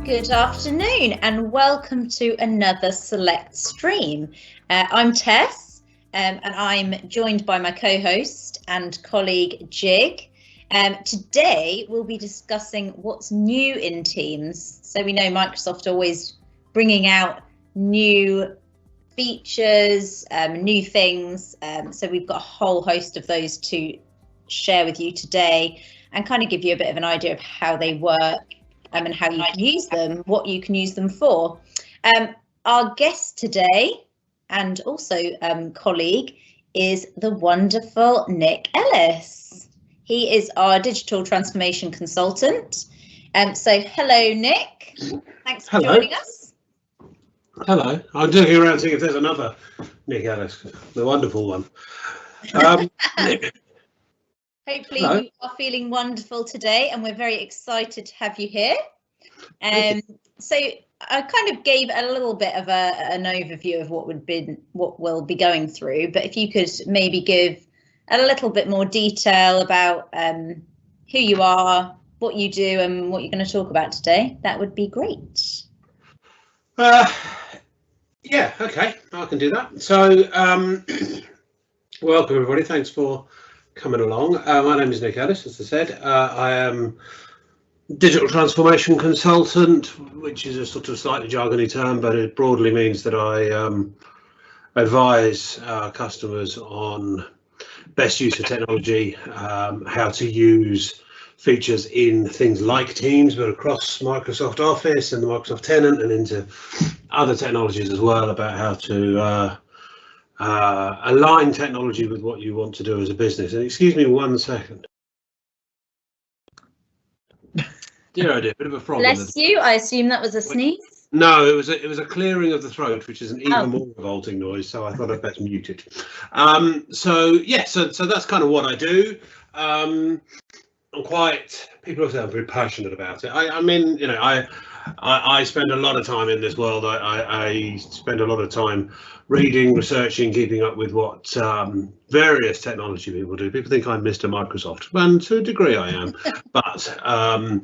Good afternoon and welcome to another Select stream. I'm Tess and I'm joined by my co-host and colleague Jig. Today we'll be discussing what's new in Teams. So we know Microsoft always bringing out new features, new things. So we've got a whole host of those to share with you today and kind of give you a bit of an idea of how they work. And how you can use them, what you can use them for. Our guest today and also colleague is the wonderful Nick Ellis. He is our digital transformation consultant. So hello, Nick. Thanks for joining us. Hello. I'm looking around seeing if there's another Nick Ellis, the wonderful one. Hopefully Hello. you are feeling wonderful today and we're very excited to have you here. So I kind of gave a little bit of an overview of what we'll be going through, but if you could maybe give a little bit more detail about who you are, what you do and what you're going to talk about today, that would be great. Yeah, okay, I can do that. So welcome everybody, thanks for coming along. My name is Nick Ellis, as I said. I am digital transformation consultant, which is a sort of slightly jargony term, but it broadly means that I advise customers on best use of technology, how to use features in things like Teams, but across Microsoft Office and the Microsoft tenant and into other technologies as well, about how to align technology with what you want to do as a business. And excuse me 1 second. Dear, oh dear, bit of a frog. Bless you. I assume that was a sneeze. No, it was a clearing of the throat, which is an even more revolting noise. So I thought I'd better mute it. So that's kind of what I do. People say I'm very passionate about it. I mean, you know, I spend a lot of time in this world. I spend a lot of time reading, researching, keeping up with what various technology people do. People think I'm Mr. Microsoft, and to a degree I am, but I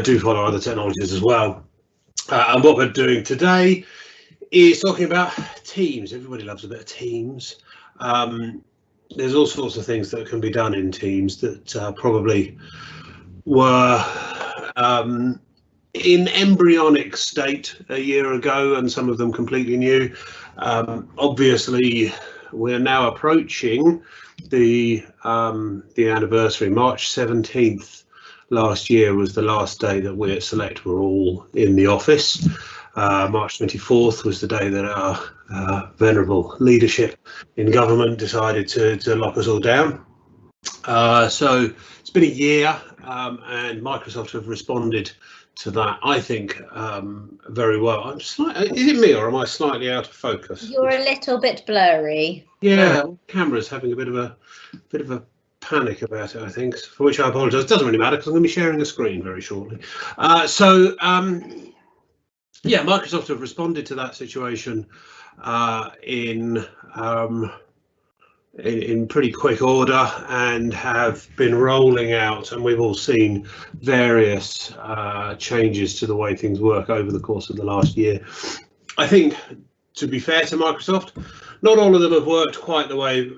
do follow other technologies as well. And what we're doing today is talking about Teams. Everybody loves a bit of Teams. There's all sorts of things that can be done in Teams that probably were in embryonic state a year ago, and some of them completely new. Obviously, we're now approaching the anniversary. March 17th last year was the last day that we at Select were all in the office. March 24th was the day that our venerable leadership in government decided to lock us all down. So it's been a year, and Microsoft have responded to that, I think, very well. Is it me or am I slightly out of focus? You're a little bit blurry. Yeah, camera's having a bit of a panic about it, I think, for which I apologise. It doesn't really matter because I'm going to be sharing a screen very shortly. Yeah, Microsoft have responded to that situation in pretty quick order and have been rolling out, and we've all seen various changes to the way things work over the course of the last year. I think, to be fair to Microsoft, not all of them have worked quite the way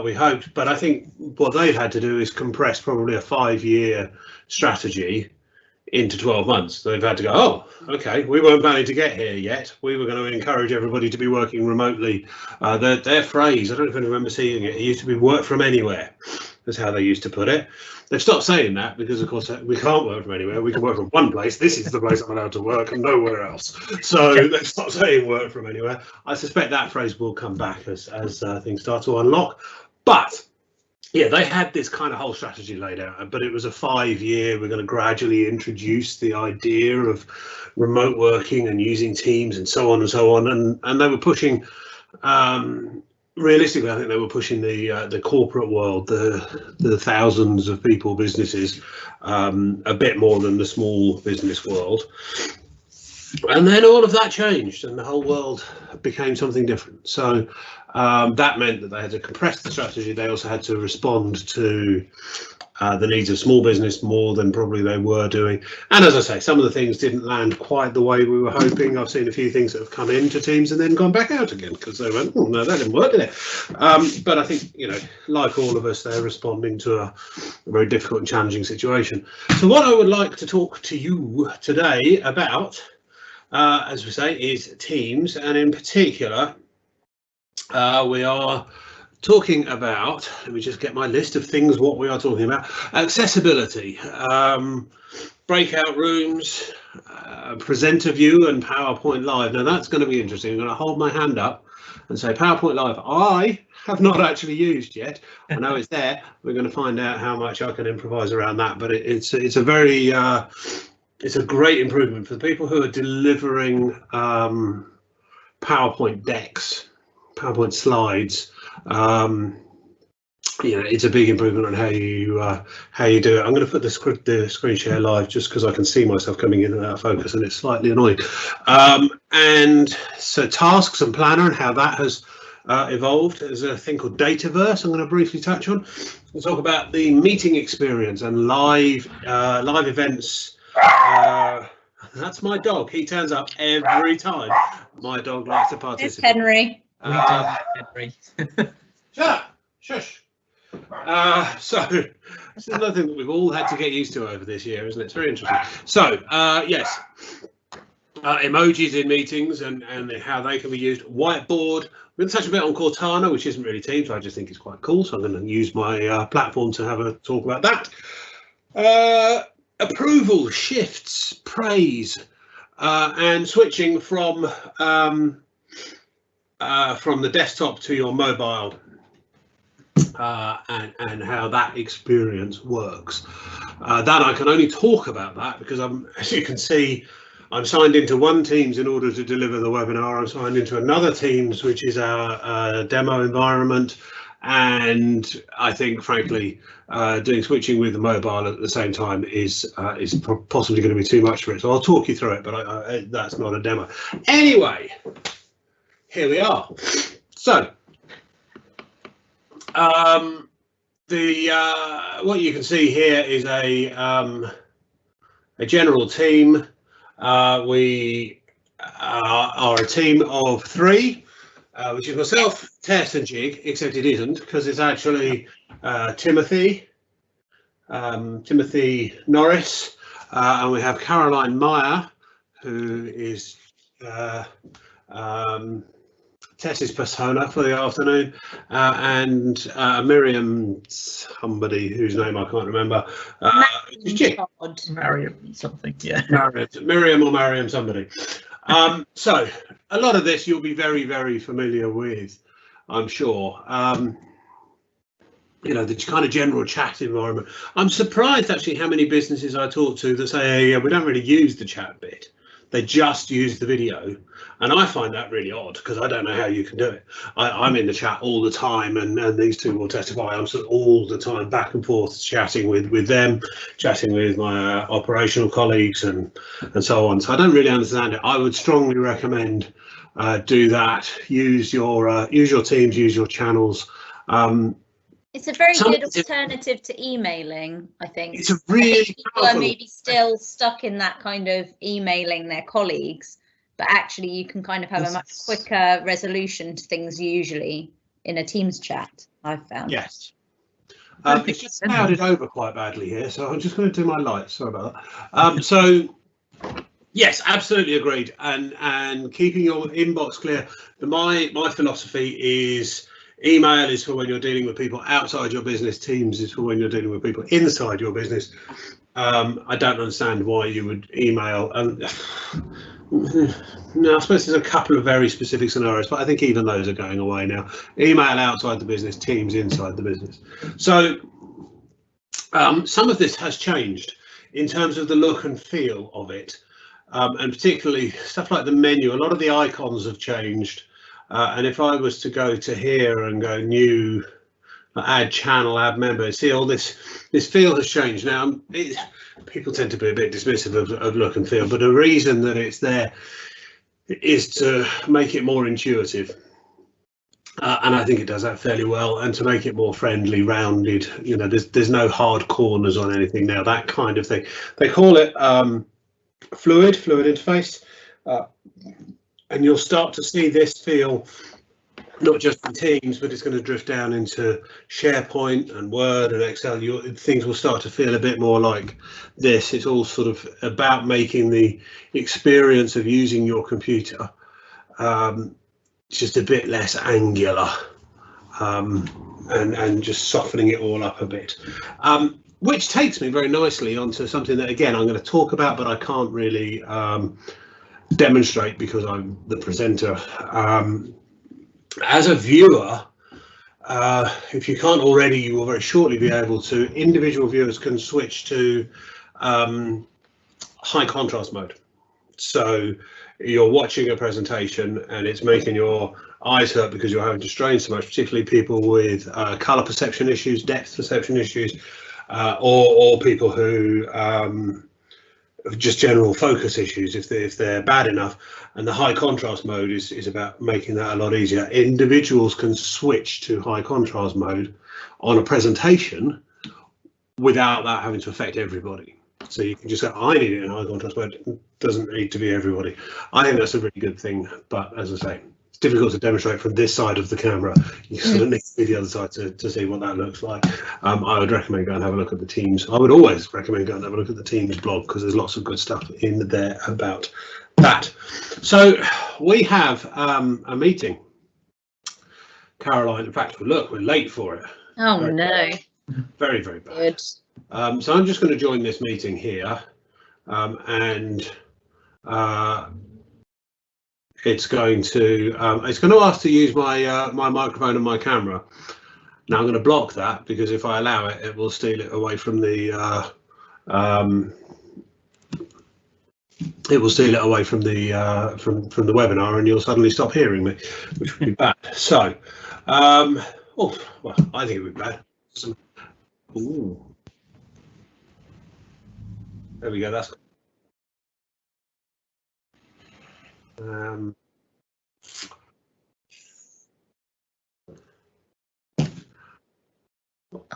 we hoped, but I think what they've had to do is compress probably a 5-year strategy into 12 months. They've had to go, oh, okay, we weren't planning to get here yet. We were going to encourage everybody to be working remotely. Their phrase, I don't know if anyone remember seeing it, it used to be work from anywhere. That's how they used to put it. They've stopped saying that because, of course, we can't work from anywhere. We can work from one place. This is the place I'm allowed to work and nowhere else. So they've stopped saying work from anywhere. I suspect that phrase will come back as things start to unlock. But yeah, they had this kind of whole strategy laid out, but it was a 5-year. We're going to gradually introduce the idea of remote working and using Teams and so on and so on. And they were pushing, realistically, I think they were pushing the corporate world, the thousands of people, businesses, a bit more than the small business world. And then all of that changed and the whole world became something different. So that meant that they had to compress the strategy. They also had to respond to the needs of small business more than probably they were doing. And as I say, some of the things didn't land quite the way we were hoping. I've seen a few things that have come into Teams and then gone back out again because they went, oh no, that didn't work, did it? But I think, you know, like all of us, they're responding to a very difficult and challenging situation. So what I would like to talk to you today about, as we say, is Teams, and in particular, we are talking about, let me just get my list of things, what we are talking about. Accessibility, breakout rooms, presenter view and PowerPoint Live. Now that's going to be interesting. I'm going to hold my hand up and say PowerPoint Live I have not actually used yet. I know it's there. We're going to find out how much I can improvise around that, but it's a very it's a great improvement for the people who are delivering PowerPoint decks, PowerPoint slides. You know, it's a big improvement on how you do it. I'm going to put the screen share live just because I can see myself coming in and out of focus, and it's slightly annoying. And so tasks and planner and how that has evolved. There's a thing called Dataverse I'm going to briefly touch on. We'll talk about the meeting experience and live events. That's my dog. He turns up every time. My dog likes to participate. It's Henry. Henry. Shut up. Shush. So this is another thing that we've all had to get used to over this year, isn't it? It's very interesting. So yes, emojis in meetings and how they can be used. Whiteboard. We're going to touch a bit on Cortana, which isn't really Teams. I just think it's quite cool. So I'm going to use my platform to have a talk about that. Approval, shifts, praise, and switching from the desktop to your mobile, and how that experience works. That I can only talk about that because as you can see, I'm signed into one Teams in order to deliver the webinar. I'm signed into another Teams, which is our demo environment. And I think, frankly, doing switching with the mobile at the same time is possibly going to be too much for it. So I'll talk you through it, but that's not a demo. Anyway, here we are. So what you can see here is a general team. We are a team of 3. Which is myself, Tess and Jig, except it isn't because it's actually Timothy Norris, and we have Caroline Meyer, who is Tess's persona for the afternoon, and Miriam somebody whose name I can't remember. Mariam something, yeah. Miriam or Mariam somebody. So a lot of this you'll be very, very familiar with, I'm sure. You know, the kind of general chat environment. I'm surprised actually how many businesses I talk to that say, we don't really use the chat bit. They just use the video. And I find that really odd because I don't know how you can do it. I'm in the chat all the time, and these two will testify. I'm sort of all the time back and forth chatting with them, chatting with my operational colleagues and so on. So I don't really understand it. I would strongly recommend do that. Use your Teams, use your channels. It's a very good alternative to emailing, I think. It's a really people are maybe still stuck in that kind of emailing their colleagues, but actually you can kind of have a much quicker resolution to things usually in a Teams chat, I've found. Yes. It's just clouded over quite badly here, so I'm just going to do my lights. Sorry about that. So yes, absolutely agreed. And keeping your inbox clear. My philosophy is email is for when you're dealing with people outside your business. Teams is for when you're dealing with people inside your business. I don't understand why you would email. No, I suppose there's a couple of very specific scenarios, but I think even those are going away now. Email outside the business, Teams inside the business. So some of this has changed in terms of the look and feel of it, and particularly stuff like the menu. A lot of the icons have changed. And if I was to go to here and go new, add channel, add member, see all this feel has changed. Now, people tend to be a bit dismissive of look and feel, but the reason that it's there is to make it more intuitive. And I think it does that fairly well. And to make it more friendly, rounded, you know, there's no hard corners on anything now, that kind of thing. They call it fluid interface. And you'll start to see this feel not just in Teams, but it's going to drift down into SharePoint and Word and Excel. Things will start to feel a bit more like this. It's all sort of about making the experience of using your computer just a bit less angular, and just softening it all up a bit. Which takes me very nicely onto something that, again, I'm going to talk about, but I can't really demonstrate because I'm the presenter. As a viewer, if you can't already, you will very shortly be able to. Individual viewers can switch to high contrast mode. So you're watching a presentation and it's making your eyes hurt because you're having to strain so much, particularly people with color perception issues, depth perception issues, or people who just general focus issues if they're bad enough. And the high contrast mode is about making that a lot easier. Individuals can switch to high contrast mode on a presentation without that having to affect everybody. So you can just say, I need it in high contrast mode. It doesn't need to be everybody. I think that's a really good thing. But as I say, it's difficult to demonstrate from this side of the camera. You sort of need to be the other side to see what that looks like. I would recommend go and have a look at the Teams. I would always recommend go and have a look at the Teams blog because there's lots of good stuff in there about that. So we have a meeting. Caroline, in fact, look, we're late for it. Oh, very no. Very, very bad. Good. So I'm just going to join this meeting here, and it's going to ask to use my my microphone and my camera. Now I'm going to block that because if I allow it, it will steal it away from the from the webinar, and you'll suddenly stop hearing me, which would be bad. So, well, I think it would be bad. Ooh. There we go. That's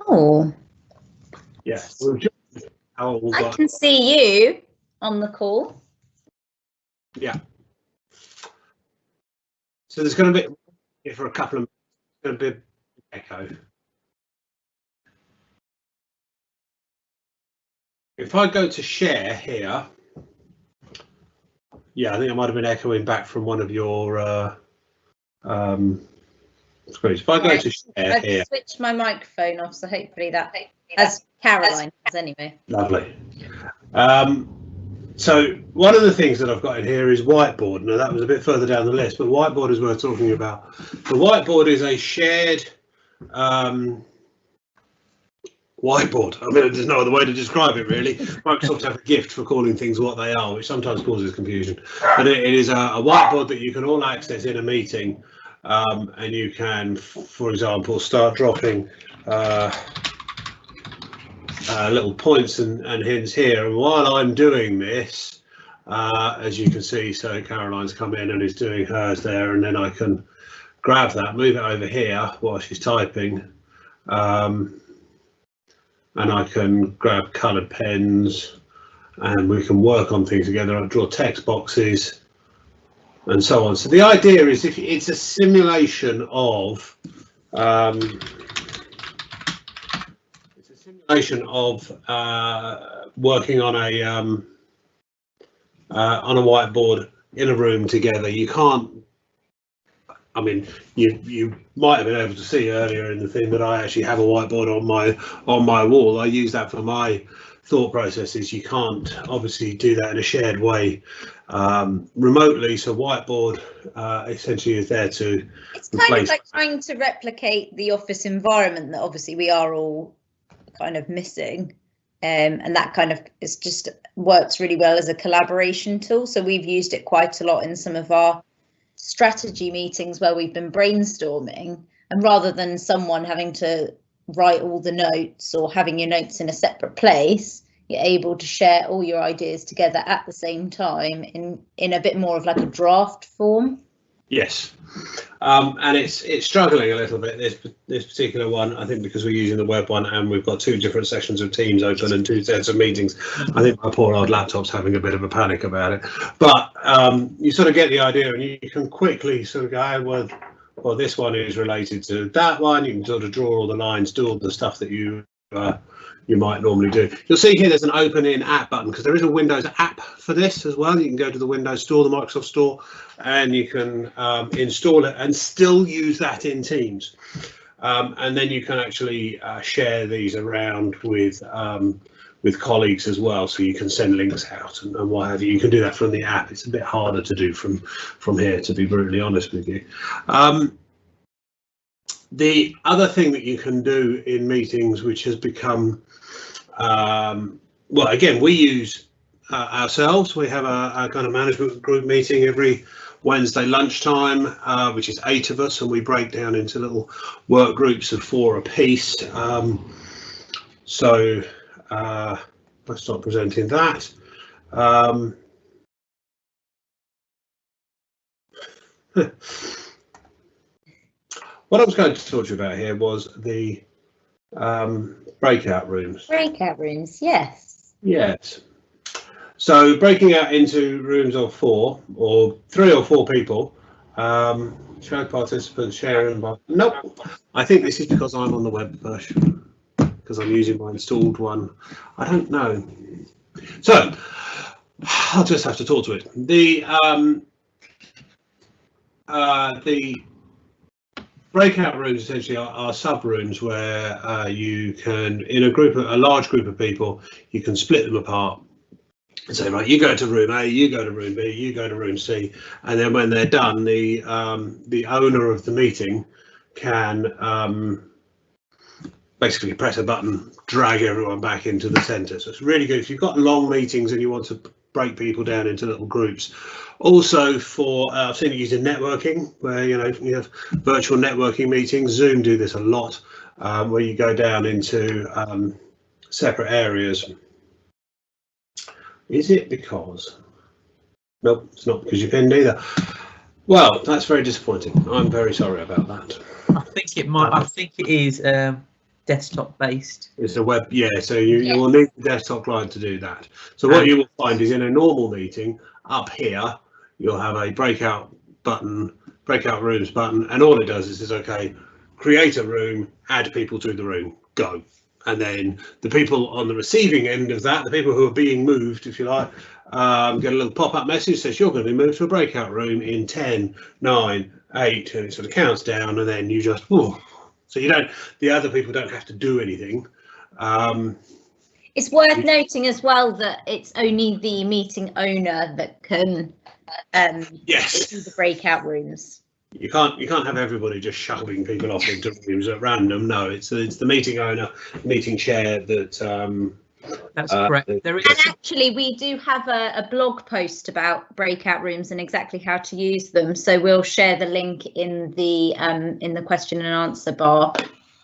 Oh. Yes. I can see you on the call. Yeah. So there's going to be for a couple of minutes. Going to be echo. If I go to share here, yeah, I think I might have been echoing back from one of your screens. If I go to share here, I've switched my microphone off, so hopefully that, as Caroline has anyway. Lovely. So one of the things that I've got in here is Whiteboard. Now that was a bit further down the list, but Whiteboard is worth talking about. The Whiteboard is a shared whiteboard. I mean, there's no other way to describe it really. Microsoft have a gift for calling things what they are, which sometimes causes confusion. But it is a whiteboard that you can all access in a meeting, and you can, for example, start dropping little points and hints here. And while I'm doing this, as you can see, so Caroline's come in and is doing hers there, and then I can grab that, move it over here while she's typing. And I can grab coloured pens and we can work on things together. I'll draw text boxes and so on. So the idea is if it's a simulation of working on a whiteboard in a room together. You can't. I mean, you might have been able to see earlier in the thing that I actually have a whiteboard on my wall. I use that for my thought processes. You can't obviously do that in a shared way remotely. So whiteboard essentially is there to. It's kind of like trying to replicate the office environment that obviously we are all kind of missing, and that kind of works really well as a collaboration tool. So we've used it quite a lot in some of our strategy meetings where we've been brainstorming, and rather than someone having to write all the notes or having your notes in a separate place, you're able to share all your ideas together at the same time in a bit more of like a draft form. Yes, and it's struggling a little bit, this particular one, I think, because we're using the web one and we've got 2 different sessions of Teams open and 2 sets of meetings. I think my poor old laptop's having a bit of a panic about it, but you sort of get the idea, and you can quickly sort of go, oh, well, this one is related to that one. You can sort of draw all the lines, do all the stuff that you might normally do. You'll see here there's an open in app button, because there is a Windows app for this as well. You can go to the Windows Store, the Microsoft Store, and you can install it and still use that in Teams. And then you can actually share these around with colleagues as well, so you can send links out and what have you. You can do that from the app. It's a bit harder to do from here, to be brutally honest with you. The other thing that you can do in meetings, which has become, well, again, we use ourselves. We have a kind of management group meeting every Wednesday lunchtime, which is 8 of us, and we break down into little work groups of 4 apiece. So let's start presenting that. What I was going to talk to you about here was the breakout rooms. Breakout rooms, yes. Yes. So breaking out into rooms of 4 or 3 or 4 people. Show participants sharing. Nope. I think this is because I'm on the web version, because I'm using my installed one. I don't know. So I'll just have to talk to it. The breakout rooms essentially are sub rooms where you can, in a large group of people, you can split them apart and say, right, you go to room A, you go to room B, you go to room C, and then when they're done, the owner of the meeting can basically press a button, drag everyone back into the centre. So it's really good if you've got long meetings and you want to break people down into little groups. Also for I've seen it used in networking, where you have virtual networking meetings. Zoom do this a lot, where you go down into separate areas. Is it because? Nope, it's not because you pinned either. Well, that's very disappointing. I'm very sorry about that. I think it might. I think it is desktop based. It's a web, yeah. So you will need the desktop client to do that. So what you will find is in a normal meeting up here, you'll have a breakout rooms button, and all it does is okay, create a room, add people to the room, go. And then the people on the receiving end of that, the people who are being moved, if you like, get a little pop-up message says you're going to be moved to a breakout room in 10, 9, 8, and it sort of counts down, and then you just, whoa. So the other people don't have to do anything. It's worth noting as well that it's only the meeting owner that can yes, do the breakout rooms. You can't have everybody just shoving people off into rooms at random. No, it's the meeting owner, meeting chair that. That's correct. There is, and actually, we do have a blog post about breakout rooms and exactly how to use them. So we'll share the link in the question and answer bar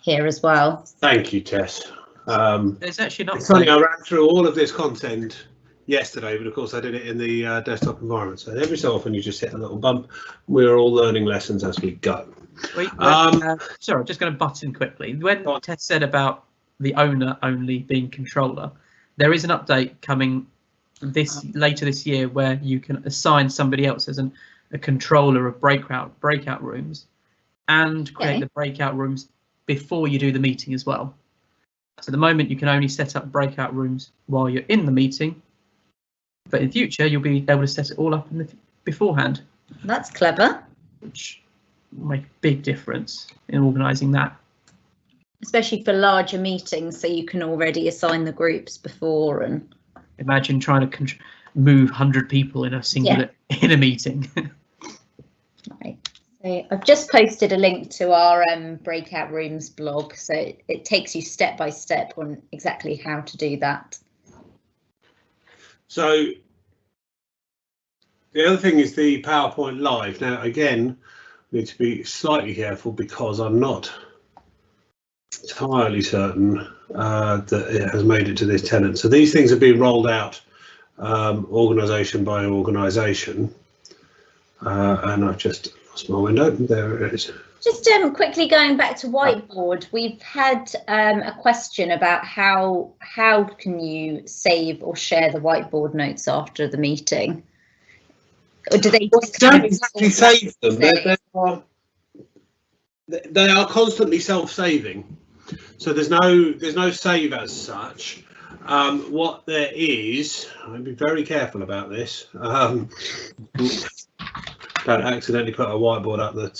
here as well. Thank you, Tess. There's actually not. It's funny, I ran through all of this content yesterday, but of course I did it in the desktop environment. So every so often you just hit a little bump. We're all learning lessons as we go. Sorry, I'm just going to butt in quickly. When Tess said about the owner only being controller, there is an update coming later this year where you can assign somebody else as a controller of breakout rooms and create the breakout rooms before you do the meeting as well. So at the moment you can only set up breakout rooms while you're in the meeting, but in future you'll be able to set it all up beforehand. That's clever. Which will make a big difference in organising that. Especially for larger meetings, so you can already assign the groups before. And imagine trying to move 100 people in a single in a meeting. Right. So I've just posted a link to our breakout rooms blog, so it takes you step by step on exactly how to do that. So the other thing is the PowerPoint Live. Now, again, we need to be slightly careful because I'm not entirely certain that it has made it to this tenant. So these things are being rolled out organisation by organisation, and I've just lost Small window, there it is. Just quickly going back to Whiteboard, we've had a question about how can you save or share the Whiteboard notes after the meeting? Or do they just don't exactly save them? They are constantly self-saving, so there's no save as such. What there is, I'll be very careful about this. Don't accidentally put a whiteboard up that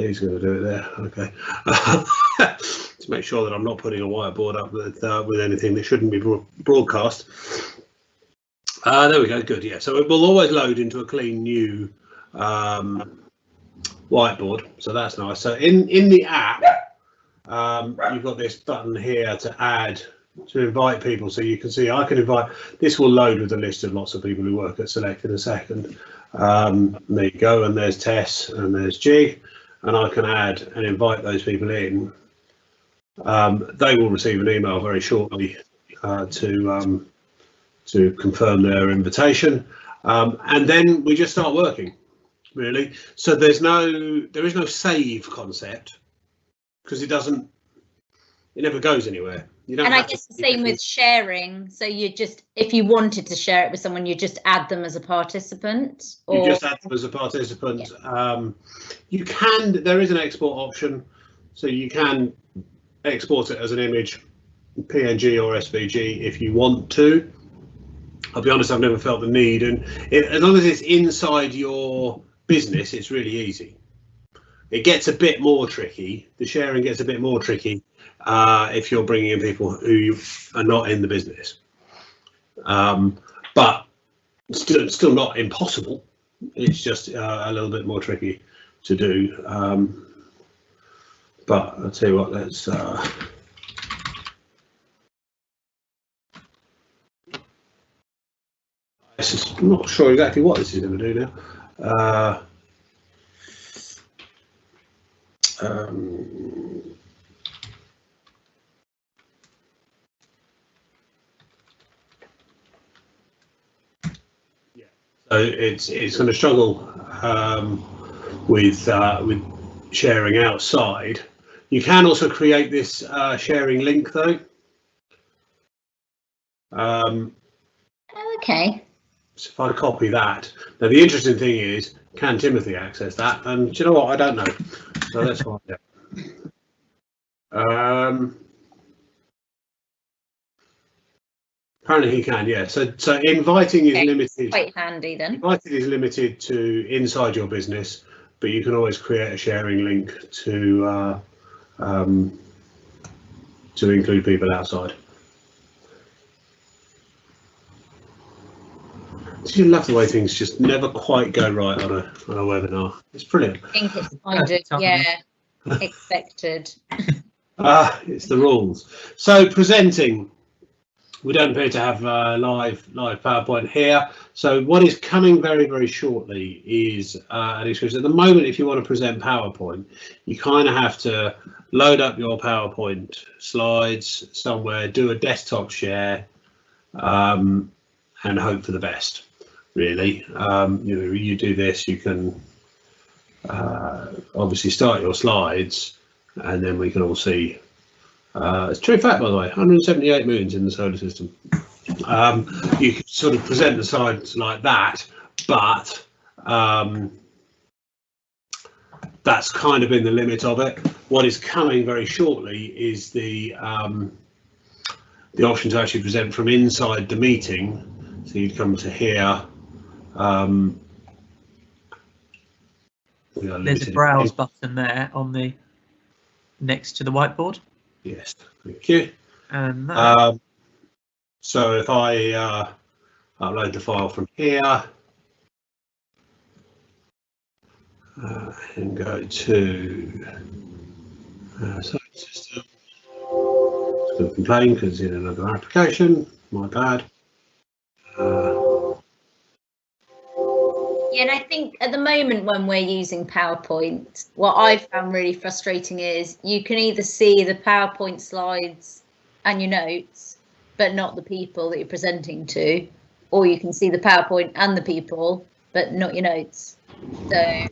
he's going to do it there. Okay. To make sure that I'm not putting a whiteboard up with anything that shouldn't be broadcast. There we go. Good. Yeah. So it will always load into a clean new whiteboard. So that's nice. So in the app, you've got this button here to invite people. So you can see I can invite. This will load with a list of lots of people who work at Select in a second. There you go. And there's Tess and there's Jig. And I can add and invite those people in. They will receive an email very shortly to confirm their invitation, and then we just start working, really. So there is no save concept because it never goes anywhere. And I guess the same with sharing. So you just, if you wanted to share it with someone, you just add them as a participant. You just add them as a participant. Yeah. There is an export option, so you can export it as an image, PNG or SVG if you want to. I'll be honest, I've never felt the need, and as long as it's inside your business, it's really easy. It gets a bit more tricky. The sharing gets a bit more tricky if you're bringing in people who are not in the business, but still not impossible. It's just a little bit more tricky to do. But I'll tell you what, let's. I'm not sure exactly what this is going to do now. Yeah, so it's going to struggle with sharing outside. You can also create this sharing link though. Okay. So if I copy that, now the interesting thing is, can Timothy access that? And do you know what? I don't know. So let's find out. Apparently he can, yeah. So inviting is limited. Quite handy then. Inviting is limited to inside your business, but you can always create a sharing link to include people outside. You love the way things just never quite go right on a webinar. It's brilliant. I think it's kind of expected. It's the rules. So presenting, we don't appear to have live PowerPoint here. So what is coming very, very shortly is an experience. At the moment, if you want to present PowerPoint, you kind of have to load up your PowerPoint slides somewhere, do a desktop share, and hope for the best. Really, you do this, you can obviously start your slides, and then we can all see. It's true fact, by the way, 178 moons in the solar system. You can sort of present the slides like that, but that's kind of been the limit of it. What is coming very shortly is the option to actually present from inside the meeting. So you'd come to here. There's a browse button there on the next to the whiteboard. Yes, thank you. And so if I upload the file from here and go to site system, it's going to complain because it's in another application. My bad. Yeah, and I think at the moment when we're using PowerPoint, what I've found really frustrating is you can either see the PowerPoint slides and your notes, but not the people that you're presenting to, or you can see the PowerPoint and the people, but not your notes. So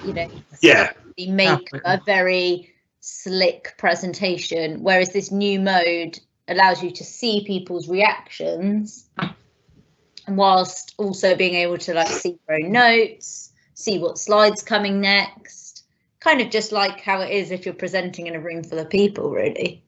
you know, Yeah. make a very slick presentation, whereas this new mode allows you to see people's reactions whilst also being able to like see your own notes, see what slides coming next, kind of just like how it is if you're presenting in a room full of people, really.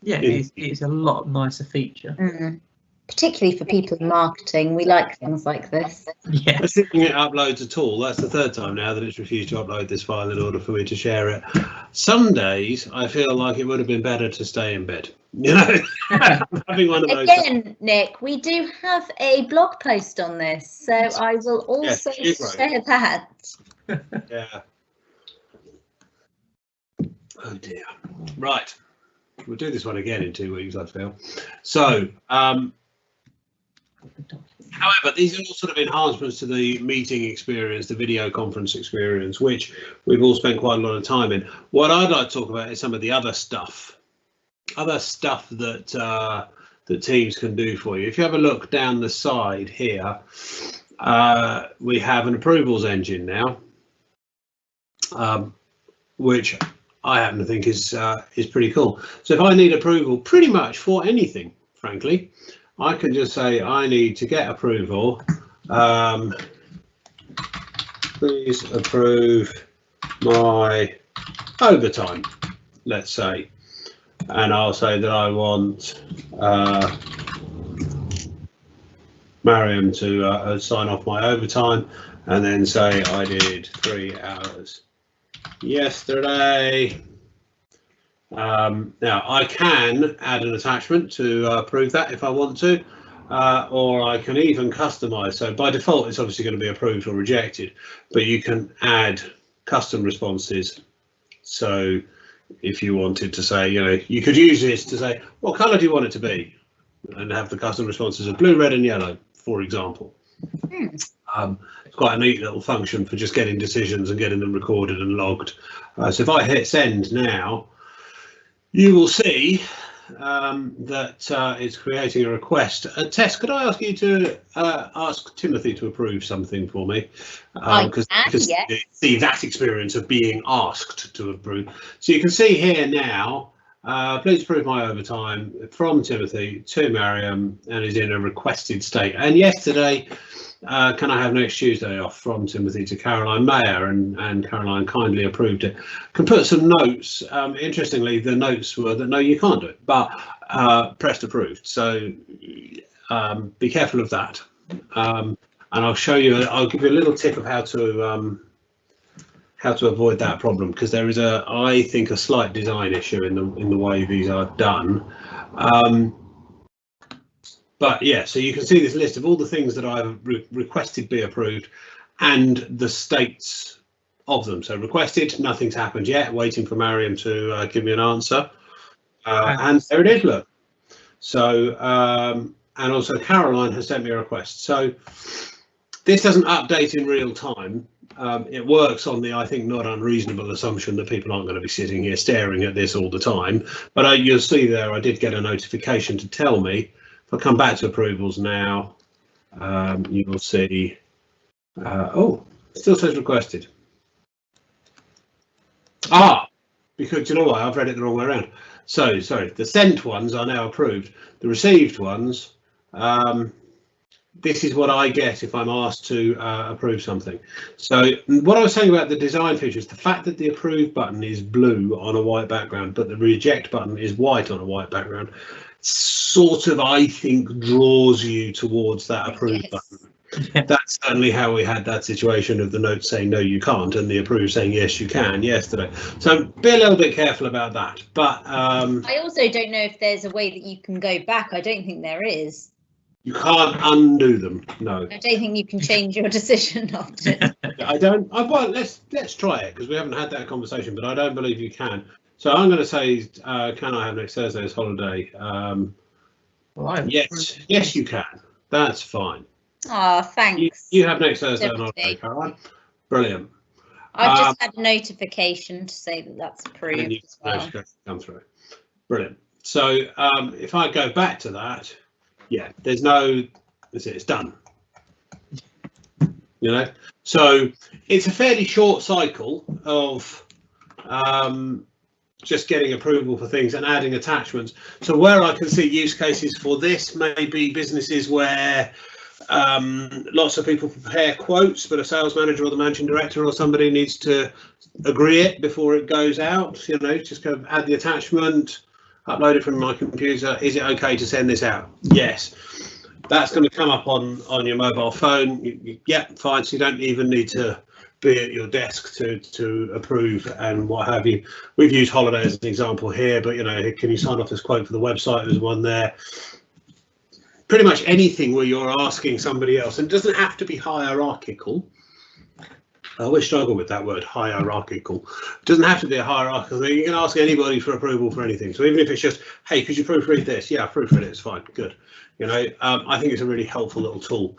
Yeah, it's a lot nicer feature. Particularly for people in marketing, we like things like this. Yeah. Assuming it uploads at all, that's the third time now that it's refused to upload this file in order for me to share it. Some days I feel like it would have been better to stay in bed. You know, having one of those. Again, Nick, we do have a blog post on this, so I will also share that. Yeah. Oh dear. Right. We'll do this one again in 2 weeks, I feel. So, however, these are all sort of enhancements to the meeting experience, the video conference experience, which we've all spent quite a lot of time in. What I'd like to talk about is some of the other stuff that that Teams can do for you. If you have a look down the side here, we have an approvals engine now, which I happen to think is pretty cool. So if I need approval pretty much for anything, frankly, I can just say I need to get approval. Please approve my overtime, let's say, and I'll say that I want Mariam to sign off my overtime, and then say I did 3 hours yesterday. Now I can add an attachment to prove that if I want to, or I can even customize. So by default it's obviously going to be approved or rejected, but you can add custom responses. So if you wanted to say, you know, you could use this to say what color do you want it to be, and have the custom responses of blue, red and yellow, for example. It's quite a neat little function for just getting decisions and getting them recorded and logged. So if I hit send now, you will see that it's creating a request. Tess, could I ask you to ask Timothy to approve something for me? Because yes. See that experience of being asked to approve. So you can see here now, please approve my overtime from Timothy to Mariam, and is in a requested state. And yesterday, can I have next Tuesday off, from Timothy to Caroline Mayer, and Caroline kindly approved it. Can put some notes. Interestingly, the notes were that no, you can't do it, but pressed approved. So be careful of that. And I'll show you. I'll give you a little tip of how to avoid that problem, because there is I think a slight design issue in the way these are done. But yeah, so you can see this list of all the things that I've requested be approved and the states of them. So requested, nothing's happened yet, waiting for Mariam to give me an answer. And there it is, look. So, and also Caroline has sent me a request. So this doesn't update in real time. It works on the, I think, not unreasonable assumption that people aren't going to be sitting here staring at this all the time. But you'll see there, I did get a notification to tell me. If I come back to approvals now, you will see, oh, it still says requested. Because you know what, I've read it the wrong way around. So, sorry, the sent ones are now approved. The received ones, this is what I get if I'm asked to approve something. So what I was saying about the design features, the fact that the approve button is blue on a white background, but the reject button is white on a white background, sort of, I think, draws you towards that approve button. Yeah. That's certainly how we had that situation of the note saying no you can't and the approve saying yes you can yesterday. So be a little bit careful about that. But I also don't know if there's a way that you can go back. I don't think there is. You can't undo them. No. I don't think you can change your decision after. I don't. Well, let's try it, because we haven't had that conversation, but I don't believe you can. So I'm going to say, can I have next Thursday's holiday? Yes, you can. That's fine. Oh, thanks. You have next Thursday on holiday, Caroline. Brilliant. I've just had a notification to say that that's approved as well. Come through. Brilliant. So if I go back to that, yeah, there's no, that's it, it's done. You know, So it's a fairly short cycle of just getting approval for things and adding attachments. So where I can see use cases for this may be businesses where lots of people prepare quotes, but a sales manager or the managing director or somebody needs to agree it before it goes out. You know, just go add the attachment, upload it from my computer. Is it okay to send this out? Yes. That's going to come up on your mobile phone. Yeah, fine. So you don't even need to be at your desk to approve and what have you. We've used Holiday as an example here, but you know, can you sign off this quote for the website? There's one there. Pretty much anything where you're asking somebody else, and it doesn't have to be hierarchical. I always struggle with that word, hierarchical. It doesn't have to be a hierarchical thing. You can ask anybody for approval for anything. So even if it's just, hey, could you proofread this? Yeah, proofread it. It's fine. Good. You know, I think it's a really helpful little tool.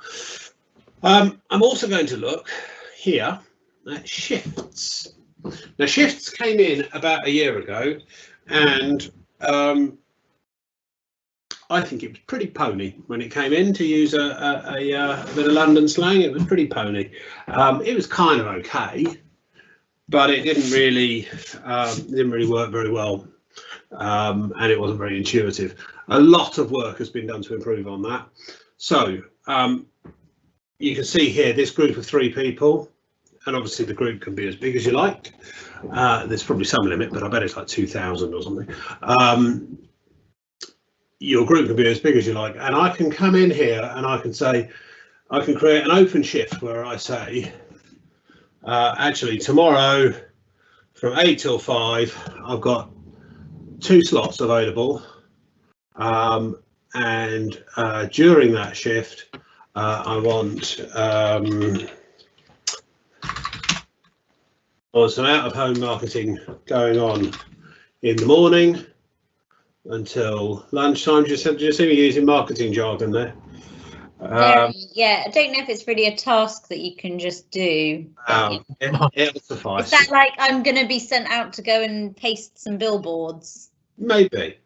I'm also going to look here at shifts. Now, shifts came in about a year ago, and I think it was pretty pony when it came in, to use a bit of London slang. It was pretty pony. It was kind of okay, but it didn't really work very well, and it wasn't very intuitive. A lot of work has been done to improve on that. So you can see here this group of 3 people, and obviously the group can be as big as you like. There's probably some limit, but I bet it's like 2,000 or something. Your group can be as big as you like, and I can come in here and I can say, I can create an open shift where I say, actually tomorrow from 8 till 5, I've got 2 slots available, and during that shift, I want some out-of-home marketing going on in the morning until lunchtime. Just see me using marketing jargon there. Yeah, I don't know if it's really a task that you can just do. It'll suffice. Is that like I'm going to be sent out to go and paste some billboards? Maybe.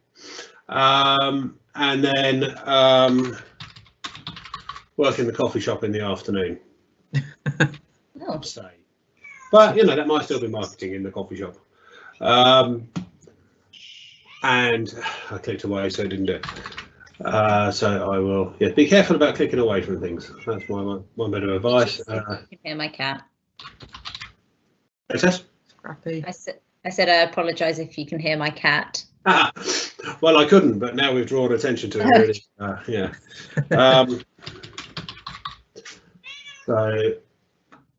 And then work in the coffee shop in the afternoon. Oh. Say. But, you know, that might still be marketing in the coffee shop. And I clicked away, so I didn't do it. So I will, yeah, be careful about clicking away from things. That's my bit of advice. You can hear my cat. Princess? Scrappy. I said I apologise if you can hear my cat. Well, I couldn't, but now we've drawn attention to it. Really. Yeah. So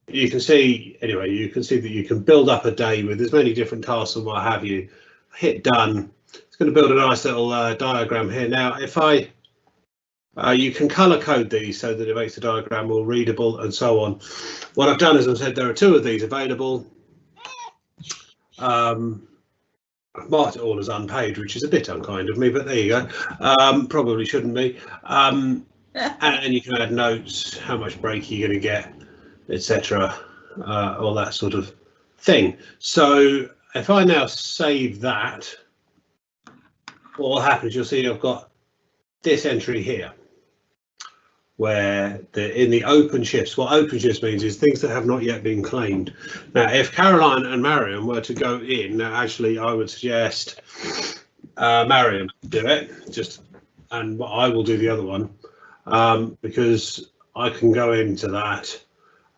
you can see, anyway, you can see that you can build up a day with as many different tasks and what have you. Hit done. It's going to build a nice little diagram here. Now, if you can color code these so that it makes the diagram more readable and so on. What I've done is I've said there are 2 of these available. I've marked it all as unpaid, which is a bit unkind of me, but there you go. Probably shouldn't be. And you can add notes, how much break you're going to get, etc. All that sort of thing. So if I now save that, what will happen is you'll see I've got this entry here, where in the open shifts, what open shifts means is things that have not yet been claimed. Now, if Caroline and Mariam were to go in, now actually I would suggest Mariam do it, and I will do the other one, because I can go into that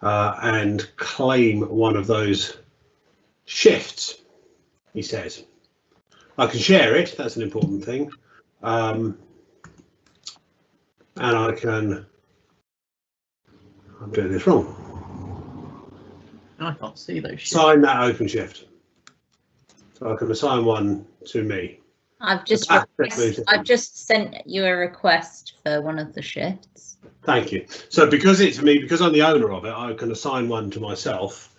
and claim one of those shifts, he says. I can share it, that's an important thing. And I can, I'm doing this wrong. I can't see those shifts. Sign that open shift. So I can assign one to me. I've just sent you a request for one of the shifts. Thank you. So because it's me, because I'm the owner of it, I can assign one to myself.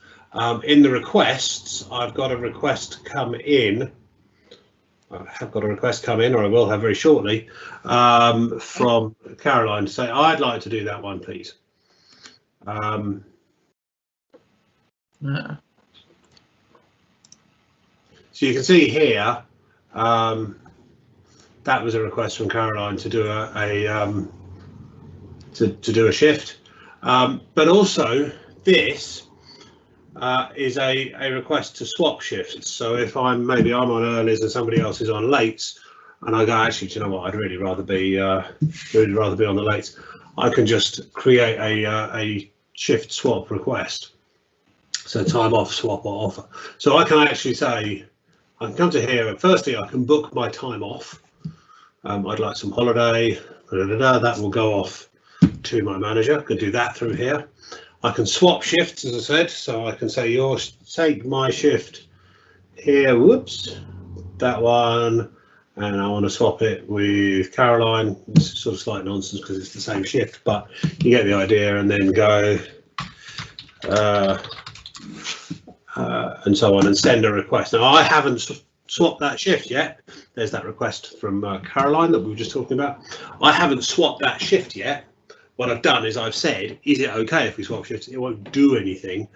In the requests, I've got a request come in. I have got a request come in, or I will have very shortly, from Caroline to say, I'd like to do that one, please. Yeah. So you can see here, that was a request from Caroline to do to do a shift, but also this is a request to swap shifts. So if I'm on earlies and somebody else is on lates, and I go, actually, do you know what? I'd really rather be on the lates. I can just create a shift swap request. So time off, swap or offer. So I can actually say, I can come to here, and firstly I can book my time off. I'd like some holiday, that will go off to my manager. I can do that through here. I can swap shifts, as I said, so I can say, take my shift here, whoops, that one, and I want to swap it with Caroline. This is sort of slight nonsense because it's the same shift, but you get the idea, and then go and so on, and send a request. Now, I haven't swapped that shift yet. There's that request from Caroline that we were just talking about. I haven't swapped that shift yet. What I've done is I've said, is it okay if we swap shifts? It won't do anything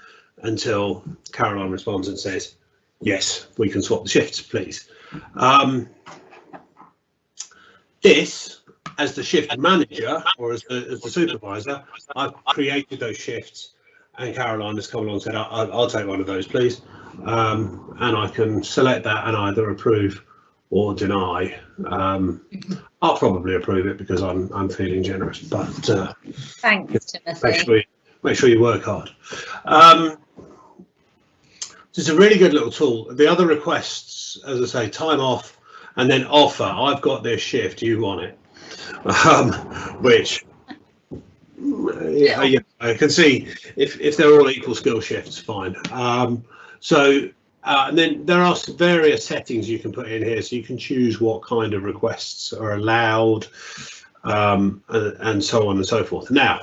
until Caroline responds and says, yes, we can swap the shifts, please. This, as the shift manager or as the supervisor, I've created those shifts, and Caroline has come along and said, I'll take one of those, please. And I can select that and either approve or deny. I'll probably approve it because I'm feeling generous, but thanks, Timothy. Make sure you work hard. It's a really good little tool. The other requests, as I say, time off and then offer. I've got this shift, you want it, which yeah, I can see if they're all equal skill shifts, fine. And then there are various settings you can put in here, so you can choose what kind of requests are allowed, and so on and so forth. Now,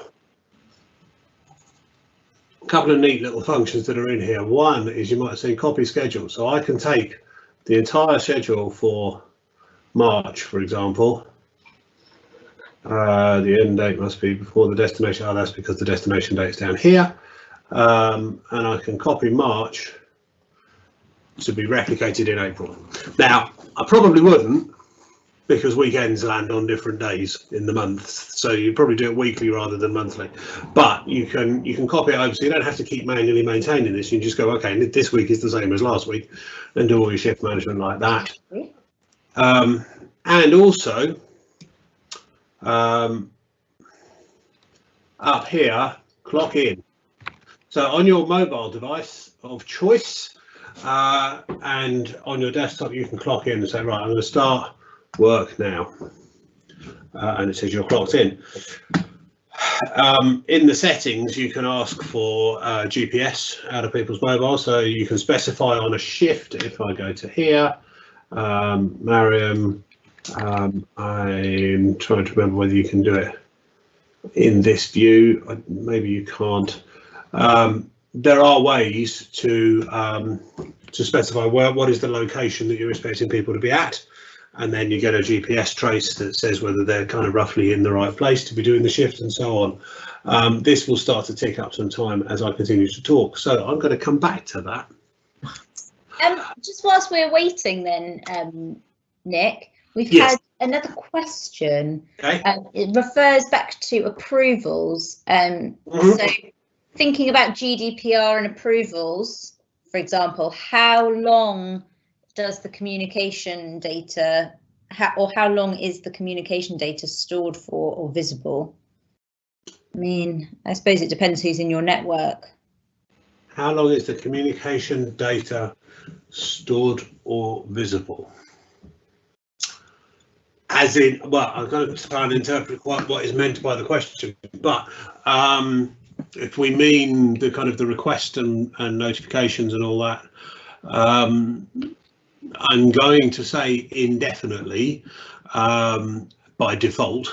a couple of neat little functions that are in here. One is, you might have seen, copy schedule. So I can take the entire schedule for March, for example. The end date must be before the destination. Oh, that's because the destination date is down here. And I can copy March to be replicated in April. Now, I probably wouldn't, because weekends land on different days in the month, so you probably do it weekly rather than monthly. But you can copy it over, so you don't have to keep manually maintaining this. You can just go, okay, this week is the same as last week, and do all your shift management like that. And also, up here, clock in. So on your mobile device of choice, and on your desktop, you can clock in and say, right, I'm going to start work now, and it says you're clocked in. In the settings, you can ask for GPS out of people's mobiles, so you can specify on a shift. If I go to here, Mariam, I'm trying to remember whether you can do it in this view. Maybe you can't. There are ways to specify what is the location that you're expecting people to be at, and then you get a GPS trace that says whether they're kind of roughly in the right place to be doing the shift and so on. This will start to tick up some time as I continue to talk, so I'm going to come back to that. Just whilst we're waiting then, Nick, we've had another question. Okay. It refers back to approvals. So thinking about GDPR and approvals, for example, how long does the communication data, how long is the communication data stored for or visible? I mean, I suppose it depends who's in your network. How long is the communication data stored or visible? As in, well, I'm going to try and interpret what is meant by the question, but if we mean the kind of the request and notifications and all that, I'm going to say indefinitely by default.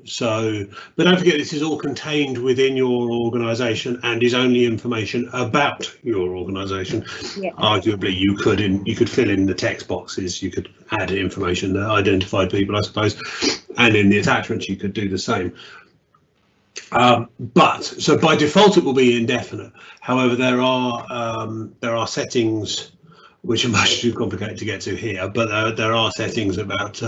So, but don't forget, this is all contained within your organisation and is only information about your organisation. Yeah. Arguably, you could fill in the text boxes, you could add information that identified people, I suppose, and in the attachments you could do the same. But so by default it will be indefinite. However, there are settings which are much too complicated to get to here, but there are settings about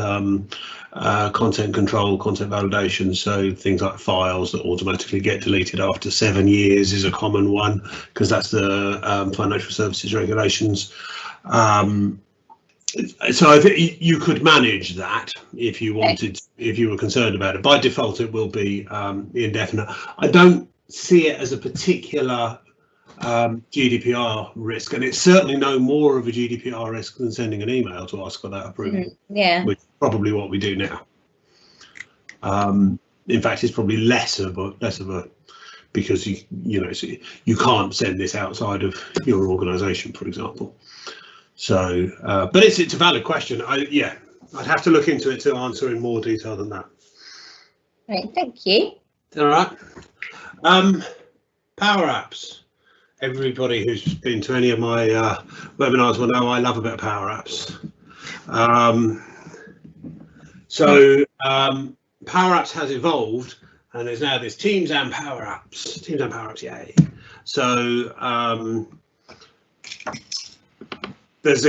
content control, content validation. So things like files that automatically get deleted after 7 years is a common one, because that's the financial services regulations. So I think you could manage that if you wanted, if you were concerned about it. By default, it will be indefinite. I don't see it as a particular GDPR risk, and it's certainly no more of a GDPR risk than sending an email to ask for that approval. Yeah, which is probably what we do now. In fact, it's probably less of a because you can't send this outside of your organisation, for example. So, but it's a valid question. I'd have to look into it to answer in more detail than that. Right, thank you. All right. Power apps. Everybody who's been to any of my webinars will know I love a bit of Power Apps. Power Apps has evolved, and there's now Teams and Power Apps. Teams and Power Apps, yay! So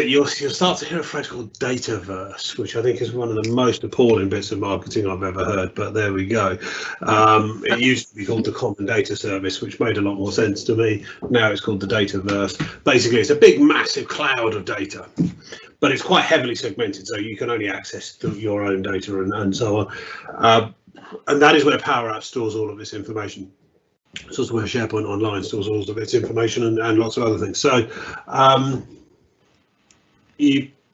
you'll start to hear a phrase called Dataverse, which I think is one of the most appalling bits of marketing I've ever heard, but there we go. It used to be called the Common Data Service, which made a lot more sense to me. Now it's called the Dataverse. Basically, it's a big, massive cloud of data, but it's quite heavily segmented, so you can only access your own data and so on. And that is where Power Apps stores all of its information. It's also where SharePoint Online stores all of its information and lots of other things. So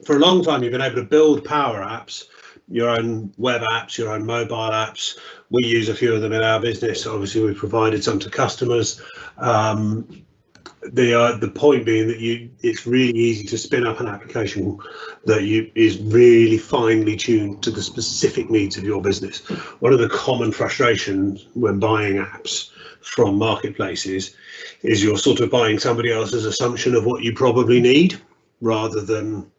for a long time, you've been able to build Power Apps, your own web apps, your own mobile apps. We use a few of them in our business. Obviously, we've provided some to customers. The point being that it's really easy to spin up an application that is really finely tuned to the specific needs of your business. One of the common frustrations when buying apps from marketplaces is you're sort of buying somebody else's assumption of what you probably need, rather than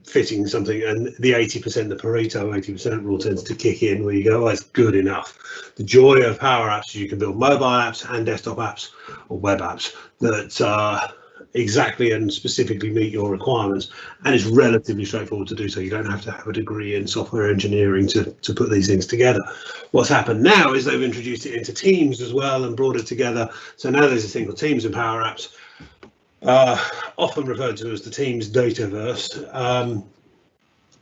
fitting something, and the 80%, the Pareto 80% rule tends to kick in, where you go, oh, it's good enough. The joy of Power Apps is you can build mobile apps and desktop apps or web apps that exactly and specifically meet your requirements, and it's relatively straightforward to do so. You don't have to have a degree in software engineering to put these things together. What's happened now is they've introduced it into Teams as well and brought it together. So now there's a thing called Teams and Power Apps, often referred to as the Teams Dataverse,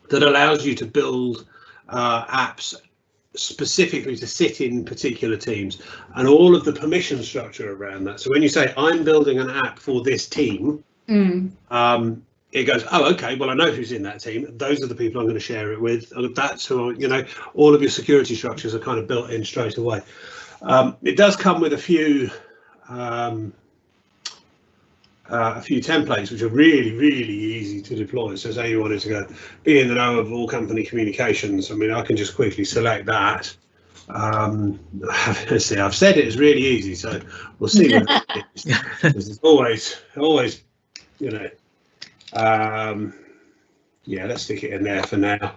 that allows you to build apps specifically to sit in particular teams, and all of the permission structure around that. So when you say I'm building an app for this team, it goes, oh, okay, well, I know who's in that team. Those are the people I'm going to share it with. That's who, all of your security structures are kind of built in straight away. It does come with a few templates which are really, really easy to deploy. So say you wanted to go be in the know of all company communications. I mean, I can just quickly select that. See, I've said it is really easy, so we'll see. It's always, let's stick it in there for now.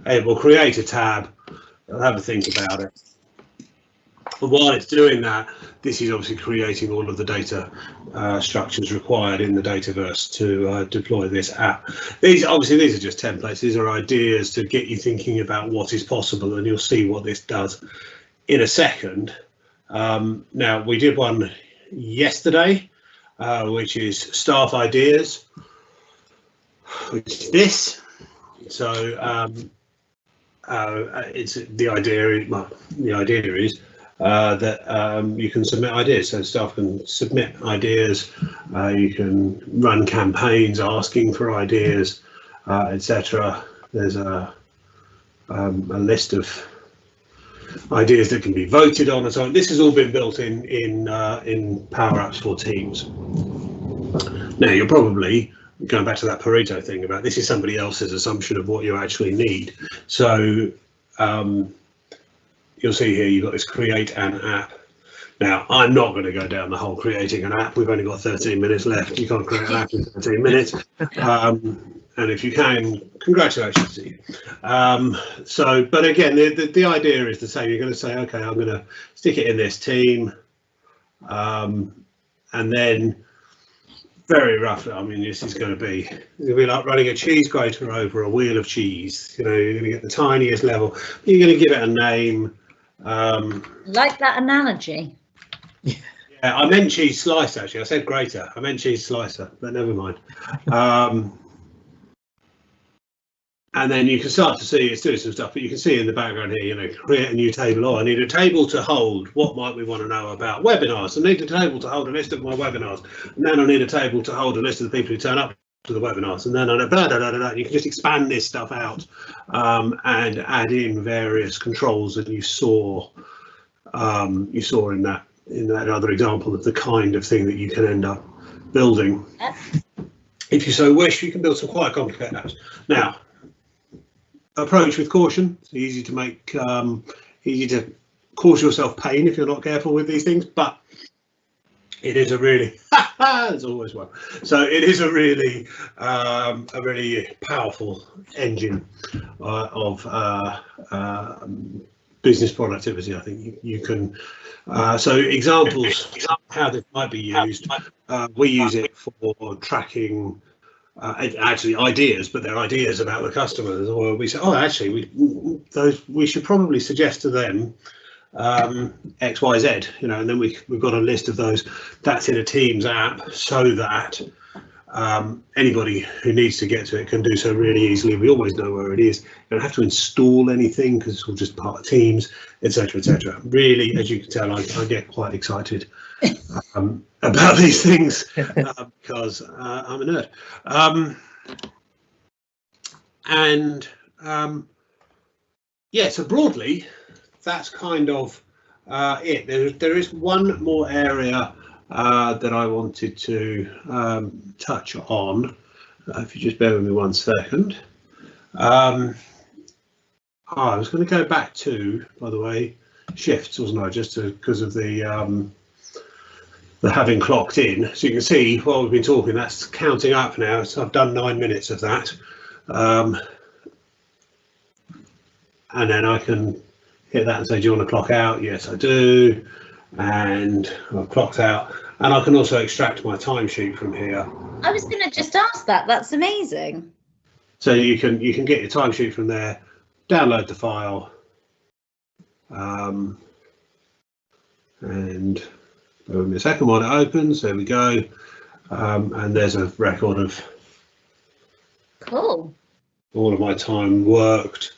It will create a tab. I'll have a think about it. But while it's doing that, this is obviously creating all of the data structures required in the Dataverse to deploy this app. These are just templates. These are ideas to get you thinking about what is possible, and you'll see what this does in a second. Now, we did one yesterday, which is staff ideas, which is this. So it's the idea is that you can submit ideas, so staff can submit ideas, you can run campaigns asking for ideas, etc. There's a list of ideas that can be voted on and so on. This has all been built in Power Apps for Teams. Now, you're probably going back to that Pareto thing about this is somebody else's assumption of what you actually need. So you'll see here you've got this create an app. Now, I'm not going to go down the whole creating an app. We've only got 13 minutes left. You can't create an app in 13 minutes. And if you can, congratulations to you. But again, the idea is the same. You're going to say, okay, I'm going to stick it in this team. And then very roughly, I mean, this is going to be like running a cheese grater over a wheel of cheese. You know, you're going to get the tiniest level. You're going to give it a name. Like that analogy. Yeah, I meant cheese slicer, actually. I said grater. I meant cheese slicer, but never mind. And then you can start to see it's doing some stuff, but you can see in the background here, you know, create a new table. Oh, I need a table to hold. What might we want to know about webinars? I need a table to hold a list of my webinars. And then I need a table to hold a list of the people who turn up to the webinars. And then I know, blah, blah, blah, blah, blah. You can just expand this stuff out and add in various controls that you saw in that other example of the kind of thing that you can end up building. If you so wish, you can build some quite complicated apps. Now, approach with caution. It's easy to make, easy to cause yourself pain if you're not careful with these things, but it is a really, there's always one. So it is a really powerful engine of business productivity. I think you can, so examples of how this might be used. We use it for tracking actually ideas, but they're ideas about the customers, or we say, oh, actually we should probably suggest to them X, Y, Z, you know, and then we've got a list of those. That's in a Teams app, so that anybody who needs to get to it can do so really easily. We always know where it is. You don't have to install anything because it's all just part of Teams, etc., etc. Really, as you can tell, I get quite excited about these things because I'm a nerd. Yeah, so broadly, that's kind of it. There is one more area that I wanted to touch on. If you just bear with me 1 second. I was going to go back to, by the way, shifts, wasn't I? Just because of the having clocked in. So you can see while we've been talking, that's counting up now. So I've done 9 minutes of that. And then I can hit that and say, do you want to clock out? Yes, I do. And I've clocked out. And I can also extract my timesheet from here. I was going to just ask that. That's amazing. So you can get your timesheet from there, download the file, and give me a second while it opens. There we go. And there's a record of cool. All of my time worked,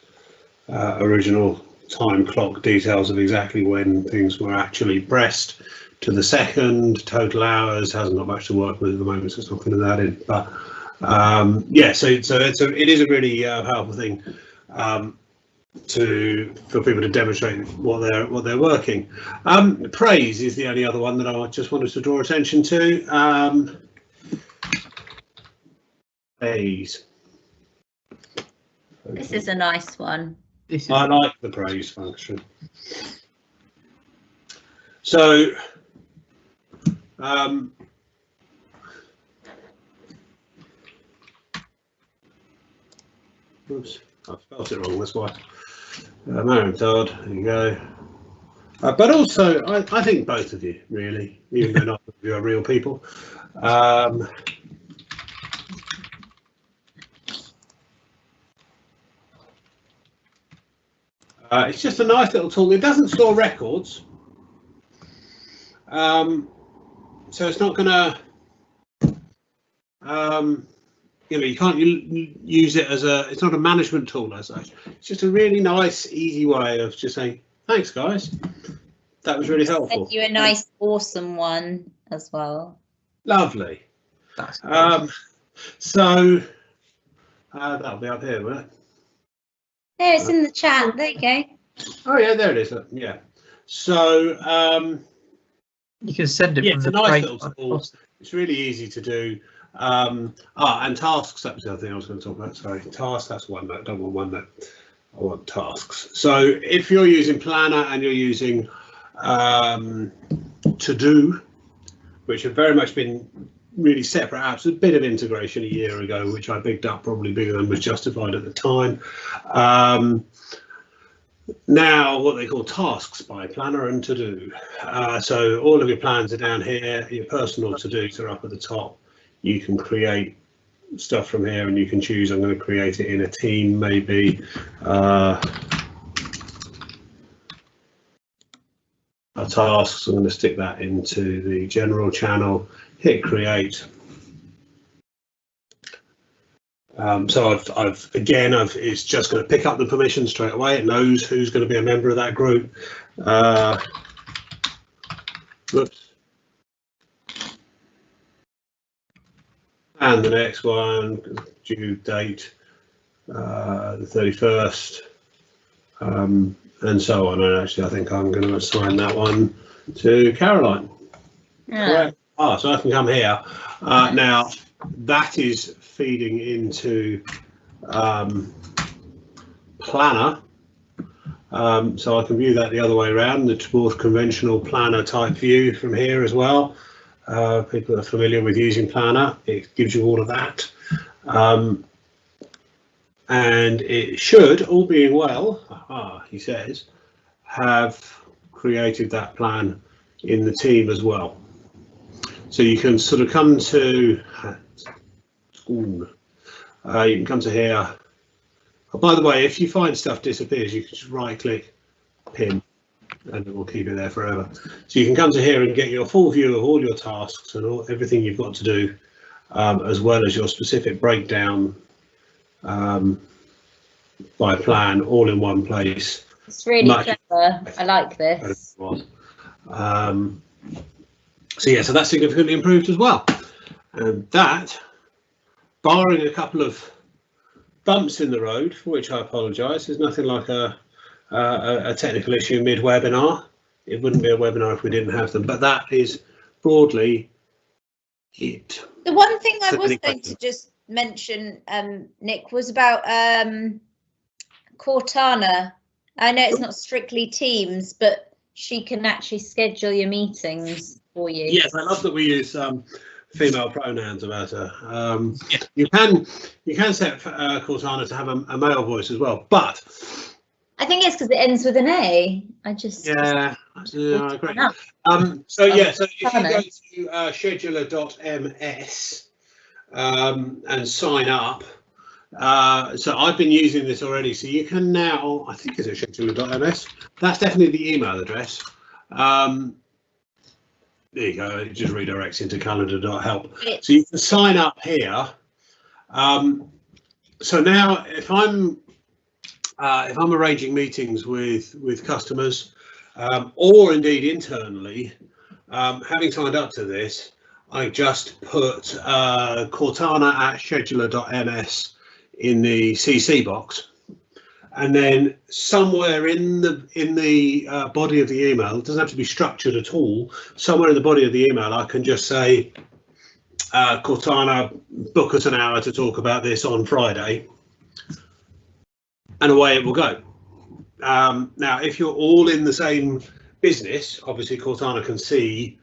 original time clock details of exactly when things were actually pressed to the second, total hours. Hasn't got much to work with at the moment, so it's not going to that in. But yeah, so it is a really powerful thing for people to demonstrate what they're working. Praise is the only other one that I just wanted to draw attention to. Praise. This is a nice one. I like the praise function. So oops, I spelled it wrong, that's why. Mariam Todd, there you go. But also, I think both of you, really, even though not of you are real people. It's just a nice little tool. It doesn't store records, so it's not going to, you know, you can't use it as it's not a management tool as such. It's just a really nice, easy way of just saying, thanks, guys. That was really helpful. Sent you a nice, awesome one as well. Lovely. That's cool. So that'll be up here, won't it? There, it's in the chat. There you go. Oh yeah, there it is. Yeah. So you can send it. Yeah, from it's a the nice little tool. It's really easy to do. And tasks. That was the other thing I was going to talk about. Sorry, tasks. That's OneNote. I don't want OneNote. I want tasks. So if you're using Planner and you're using To Do, which have very much been really separate apps, a bit of integration a year ago, which I bigged up, probably bigger than was justified at the time. Now what they call tasks by Planner and To Do. So all of your plans are down here, your personal to-dos are up at the top, you can create stuff from here, and you can choose, I'm going to create it in a team, maybe a tasks. I'm going to stick that into the general channel, hit create. So it's just going to pick up the permission straight away. It knows who's going to be a member of that group. Whoops. And the next one, due date, the 31st, and so on. And actually, I think I'm going to assign that one to Caroline. Yeah. Correct. So I can come here. Now, that is feeding into Planner. So I can view that the other way around, the more conventional Planner type view from here as well. People that are familiar with using Planner, it gives you all of that. And it should, all being well, he says, have created that plan in the team as well. So you can sort of come to, you can come to here. Oh, by the way, if you find stuff disappears, you can just right click, pin, and it will keep it there forever. So you can come to here and get your full view of all your tasks and everything you've got to do, as well as your specific breakdown by plan, all in one place. It's really clever. I like this. So yeah, so that's significantly improved as well. And that, barring a couple of bumps in the road, for which I apologise, there's nothing like a technical issue mid-webinar. It wouldn't be a webinar if we didn't have them, but that is broadly it. The one thing I was going to just mention, Nick, was about Cortana. I know it's not strictly Teams, but she can actually schedule your meetings for you. Yes, I love that we use female pronouns about her. You can set Cortana to have a male voice as well, but I think it's because it ends with an A. I agree. So yeah, so if you go to scheduler.ms and sign up, so I've been using this already. So you can now, I think it's at scheduler.ms. That's definitely the email address. There you go. It just redirects into calendar.help. So you can sign up here. So now, if I'm arranging meetings with customers, or indeed internally, having signed up to this, I just put Cortana at scheduler.ms in the CC box, and then somewhere in the body of the email, it doesn't have to be structured at all. Somewhere in the body of the email, I can just say, Cortana, book us an hour to talk about this on Friday, and away it will go. Now, if you're all in the same business, obviously Cortana can see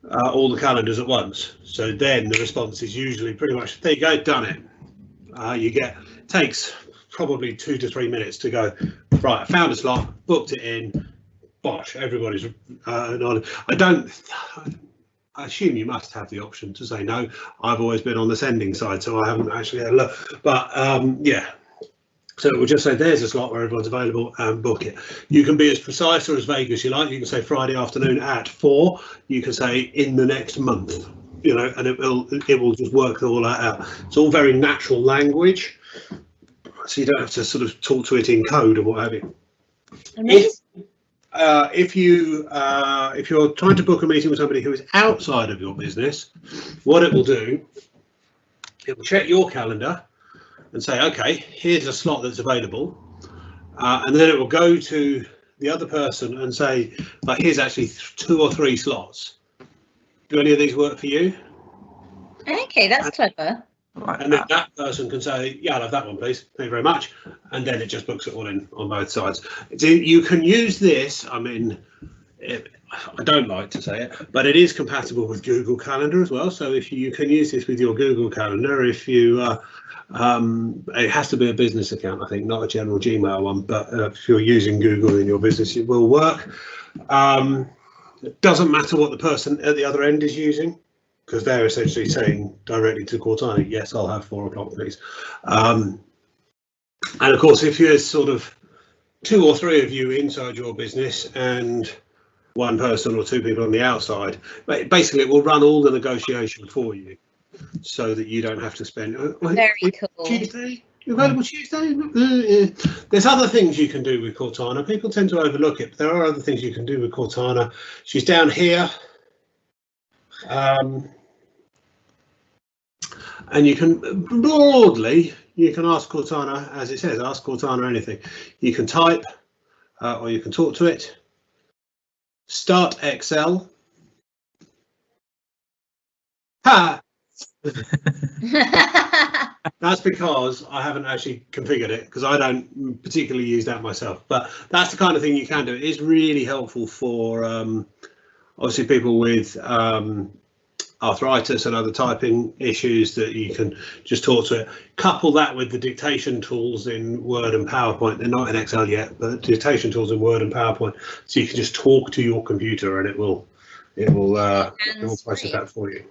all the calendars at once. So then the response is usually pretty much, there you go, done it. Takes probably 2 to 3 minutes to go, right, I found a slot, booked it in, bosh, everybody's on. I assume you must have the option to say no. I've always been on the sending side, so I haven't actually had a look, but yeah. So it will just say there's a slot where everyone's available and book it. You can be as precise or as vague as you like. You can say Friday afternoon at 4. You can say in the next month, and it will just work all that out. It's all very natural language, so you don't have to sort of talk to it in code or what have you. If you're trying to book a meeting with somebody who is outside of your business, what it will do, it will check your calendar and say, okay, here's a slot that's available, and then it will go to the other person and say, like, here's actually 2 or 3 slots. Do any of these work for you? Okay, that's clever. And then that person can say, yeah, I'll have that one, please. Thank you very much. And then it just books it all in on both sides. You can use this, I mean, I don't like to say it, but it is compatible with Google Calendar as well. So if you can use this with your Google Calendar, if you, it has to be a business account, I think, not a general Gmail one, but if you're using Google in your business, it will work. It doesn't matter what the person at the other end is using, because they're essentially saying directly to Cortana, yes, I'll have 4 o'clock, please. And of course, if you're sort of 2 or 3 of you inside your business and 1 person or 2 people on the outside, basically it will run all the negotiation for you, so that you don't have to spend. Very cool. Tuesday, available Tuesday. There's other things you can do with Cortana. People tend to overlook it, but there are other things you can do with Cortana. She's down here. And you can broadly, you can ask Cortana, as it says, ask Cortana anything. You can type or you can talk to it. Start Excel. Ha! That's because I haven't actually configured it, because I don't particularly use that myself. But that's the kind of thing you can do. It is really helpful for obviously people with arthritis and other typing issues, that you can just talk to it. Couple that with the dictation tools in Word and PowerPoint. They're not in Excel yet, but dictation tools in Word and PowerPoint, so you can just talk to your computer and it will process that for you.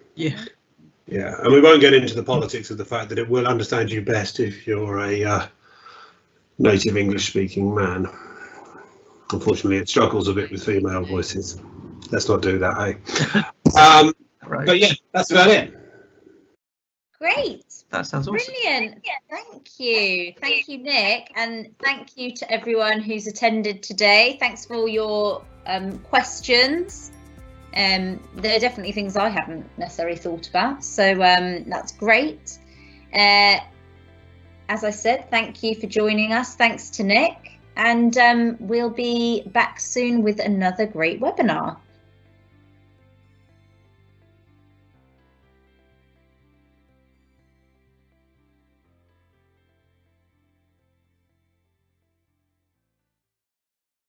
Yeah, and we won't get into the politics of the fact that it will understand you best if you're a native English speaking man. Unfortunately, it struggles a bit with female voices. Let's not do that, eh? Right. But yeah, that's about it. Great. That sounds awesome. Brilliant. Thank you, Nick, and thank you to everyone who's attended today. Thanks for all your questions. There are definitely things I haven't necessarily thought about, so that's great. As I said, thank you for joining us. Thanks to Nick, and we'll be back soon with another great webinar.